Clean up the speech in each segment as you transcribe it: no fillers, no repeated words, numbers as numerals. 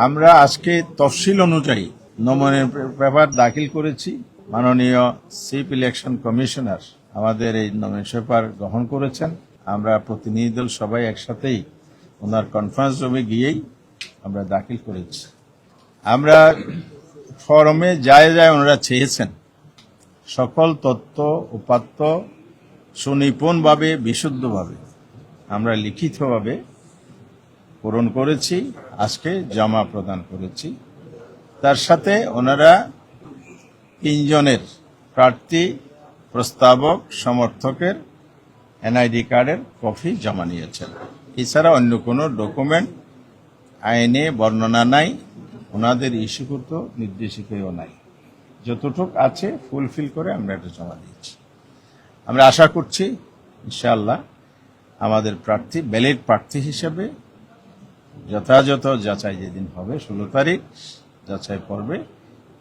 আমরা আজকে তফসিল অনুযায়ী নমনের পেপার দাখিল করেছি। মাননীয় চিফ ইলেকশন কমিশনার আমাদের এই নমিনেশন পেপার গ্রহণ করেছেন। আমরা প্রতিনিধি দল সবাই একসাথেই ওনার কনফারেন্স রুমে গিয়েই আমরা দাখিল করেছি। আমরা ফরমে যায় ওনারা চেয়েছেন সকল তথ্য উপাত্ত সুনিপুণভাবে বিশুদ্ধভাবে আমরা লিখিতভাবে পূরণ করেছি, আজকে জমা প্রদান করেছি। তার সাথে ওনারা 3 জনের প্রার্থী, প্রস্তাবক, সমর্থকের এনআইডি কার্ডের কপি জমা নিয়েছেন। এছাড়া অন্য কোনো ডকুমেন্ট আইনে বর্ণনা নাই, ওনাদের ইস্যুকৃত নির্দেশিকাও নাই। যতটুক আছে ফুলফিল করে আমরা এটা জমা দিয়েছি। আমরা আশা করছি ইনশাআল্লাহ আমাদের প্রার্থী ব্যালিড প্রার্থী হিসেবে যথাযথ যাচাই যেদিন হবে 16 তারিখ যাচাই পর্বে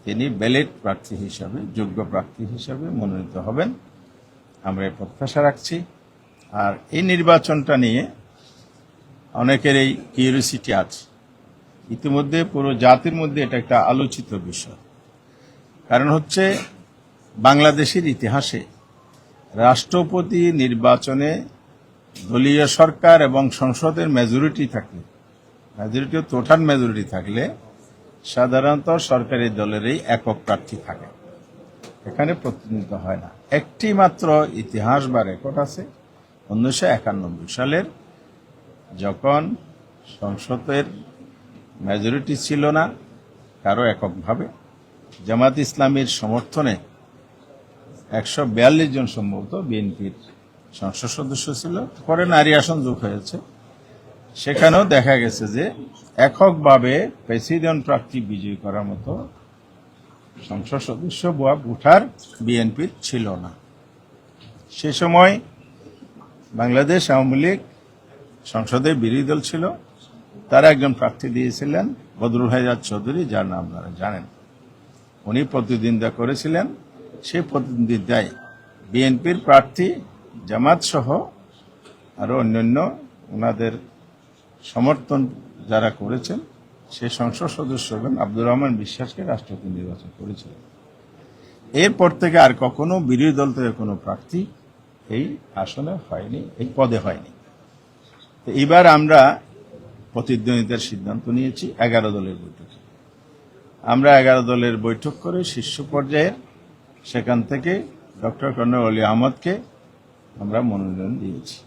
তিনি ব্যালিড প্রার্থী হিসাবে, যোগ্য প্রার্থী হিসাবে মনোনীত হবেন। আমরা এই প্রত্যাশা রাখছি। আর এই নির্বাচনটা নিয়ে অনেকের এই কিউরিওসিটি আছে। ইতিমধ্যে পুরো জাতির মধ্যে এটা একটা আলোচিত বিষয়। কারণ হচ্ছে বাংলাদেশের ইতিহাসে রাষ্ট্রপতি নির্বাচনে দলীয় সরকার এবং সংসদের মেজরিটি টোটাল মেজরিটি থাকলে সাধারণত সরকারি দলেরই একক প্রার্থী থাকে, এখানে প্রতিনিধিত্ব হয় না। একটি মাত্র ইতিহাস বা রেকর্ড আছে 1991 সালের, যখন সংসদের মেজরিটি ছিল না কারো এককভাবে, জামাত ইসলামীর সমর্থনে 142 জন সম্ভবত বিএনপির সংসদ সদস্য ছিল। পরে নারী আসন যোগ হয়েছে, সেখানেও দেখা গেছে যে এককভাবে প্রেসিডেন্ট প্রার্থী বিজয়ী করার মতো সংসদ সদস্য বা ভোটার বিএনপির ছিল না। সে সময় বাংলাদেশ আওয়ামী লীগ সংসদে বিরোধী দল ছিল, তারা একজন প্রার্থী দিয়েছিলেন বদরুল হায়দার চৌধুরী, যার নাম আপনারা জানেন। উনি প্রতিদ্বন্দ্বিতা করেছিলেন। সেই প্রতিদ্বন্দ্বিতায় বিএনপির প্রার্থী জামাত সহ আরো অন্যান্য ওনাদের সমর্থন যারা করেছেন সেই সংসদ সদস্যগণ আব্দুর রহমান বিশ্বাসকে রাষ্ট্রপতি নির্বাচন করেছিলেন। এরপর থেকে আর কখনো বিরোধী দল থেকে কোনো প্রার্থী এই আসনে হয়নি, এই পদে হয়নি। তো এবার আমরা প্রতিদ্বন্দ্বিতার সিদ্ধান্ত নিয়েছি 11 দলের বৈঠকে। আমরা 11 দলের বৈঠক করে শীর্ষ পর্যায়ের সেখান থেকে ডক্টর কর্নেল অলি আহমদকে আমরা মনোনয়ন দিয়েছি।